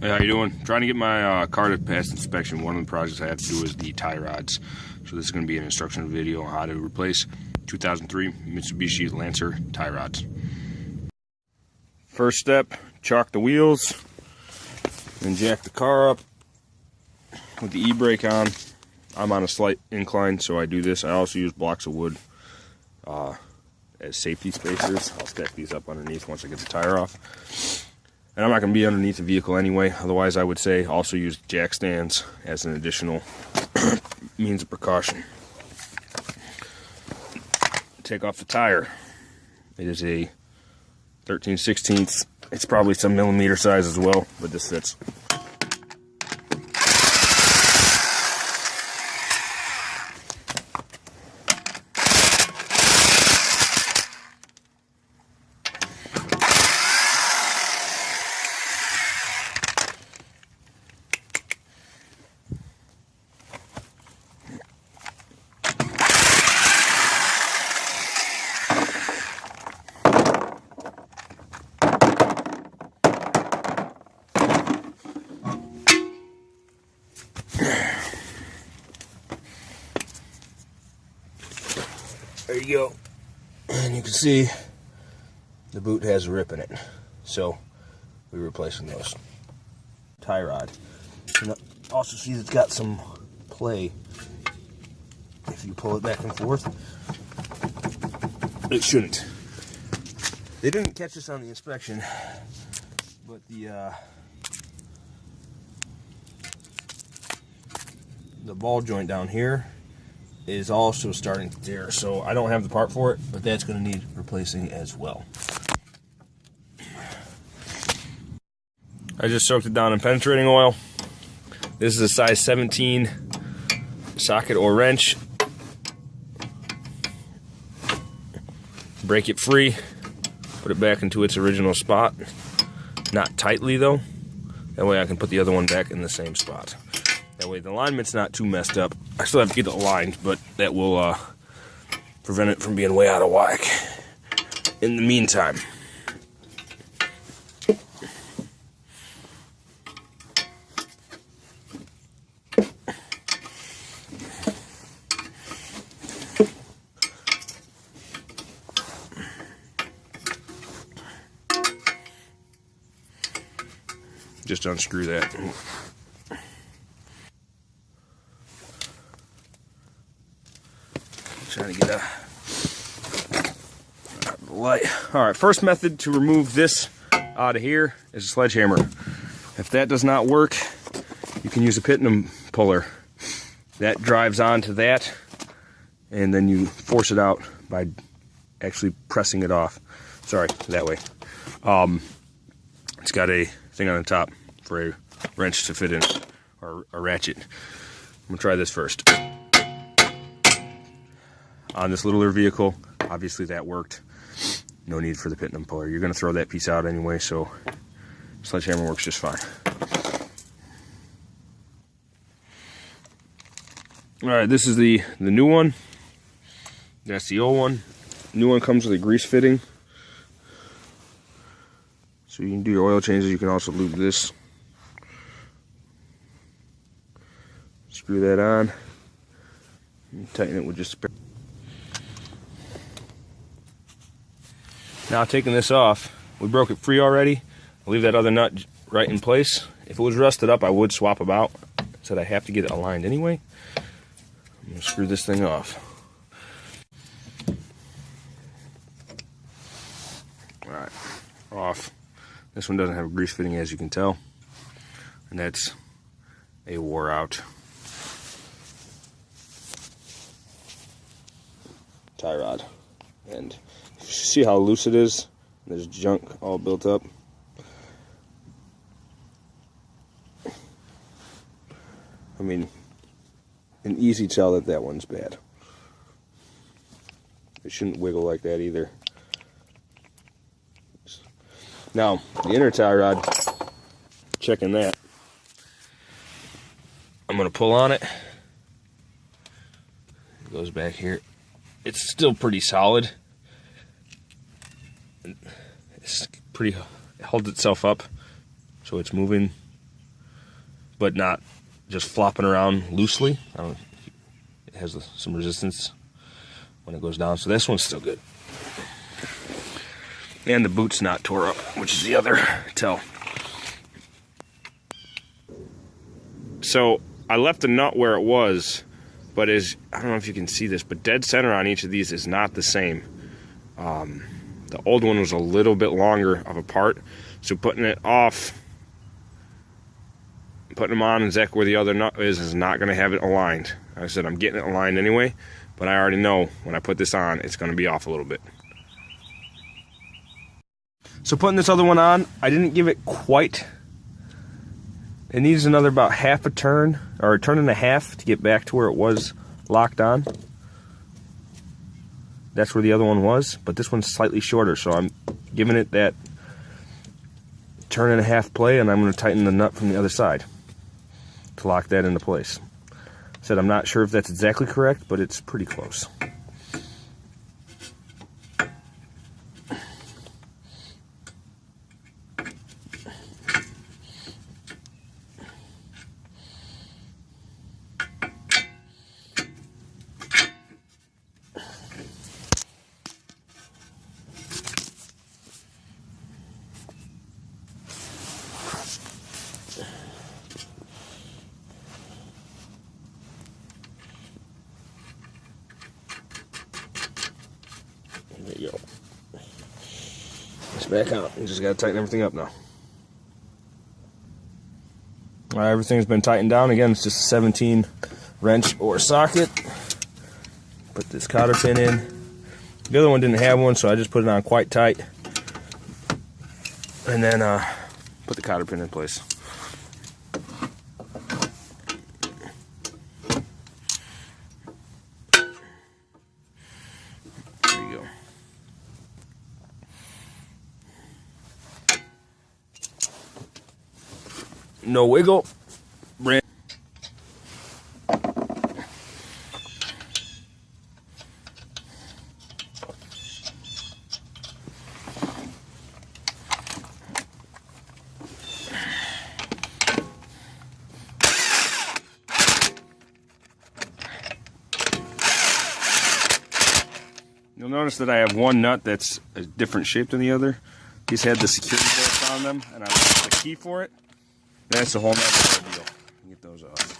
Hey, how you doing? Trying to get my car to pass inspection. One of the projects I have to do is the tie rods. So this is going to be an instructional video on how to replace 2003 Mitsubishi Lancer tie rods. First step, chock the wheels and jack the car up with the e-brake on. I'm on a slight incline, so I do this. I also use blocks of wood as safety spacers. I'll stack these up underneath once I get the tire off. And I'm not going to be underneath the vehicle anyway. Otherwise, I would say also use jack stands as an additional means of precaution. Take off the tire. It is a 13/16. It's probably some millimeter size as well, but this fits. There you go, and you can see the boot has a rip in it, so we're replacing those. Tie rod. You can also see it's got some play. If you pull it back and forth, it shouldn't. They didn't catch this on the inspection, but the ball joint down here is also starting to tear, so I don't have the part for it, but that's going to need replacing as well. I just soaked it down in penetrating oil. This is a size 17 socket or wrench. Break it free, put it back into its original spot. Not tightly though, that way I can put the other one back in the same spot. That way the alignment's not too messed up. I still have to get it aligned, but that will prevent it from being way out of whack. In the meantime, just unscrew that. Trying to get out of the light. Alright, first method to remove this out of here is a sledgehammer. If that does not work, you can use a pitman puller. That drives onto that, and then you force it out by actually pressing it off. Sorry, that way. It's got a thing on the top for a wrench to fit in, or a ratchet. I'm going to try this first. On this littler vehicle, obviously that worked. No need for the pitman puller. You're going to throw that piece out anyway, so sledgehammer works just fine. Alright, this is the new one. That's the old one. New one comes with a grease fitting. So you can do your oil changes. You can also lube this. Screw that on. And tighten it with just a Now taking this off, we broke it free already. I'll leave that other nut right in place. If it was rusted up, I would swap them out. Said I have to get it aligned anyway. I'm going to screw this thing off. Alright, off. This one doesn't have a grease fitting, as you can tell. And that's a wore out tie rod. And see how loose it is? There's junk all built up. I mean, an easy tell that that one's bad. It shouldn't wiggle like that either. Now, the inner tie rod, checking that. I'm going to pull on it. It goes back here. It's still pretty solid. It's pretty, it holds itself up, so it's moving but not just flopping around loosely. It has some resistance when it goes down, so this one's still good. And the boot's not tore up, which is the other tell. So I left the nut where it was, but I don't know if you can see this, but dead center on each of these is not the same. The old one was a little bit longer of a part, so putting it off, putting them on exactly where the other nut is not going to have it aligned. I said I'm getting it aligned anyway, but I already know when I put this on, it's going to be off a little bit. So putting this other one on, I didn't give it quite. It needs another about half a turn, or a turn and a half to get back to where it was locked on. That's where the other one was, but this one's slightly shorter, so I'm giving it that turn and a half play, and I'm going to tighten the nut from the other side to lock that into place. I said I'm not sure if that's exactly correct, but it's pretty close. There you go. It's back out. You just gotta tighten everything up now. Alright, everything's been tightened down. Again, it's just a 17 wrench or socket. Put this cotter pin in. The other one didn't have one, so I just put it on quite tight. And then put the cotter pin in place. No wiggle. You'll notice that I have one nut that's a different shape than the other. These had the security bolts on them, and I left the key for it. That's a whole nother deal. Get those off.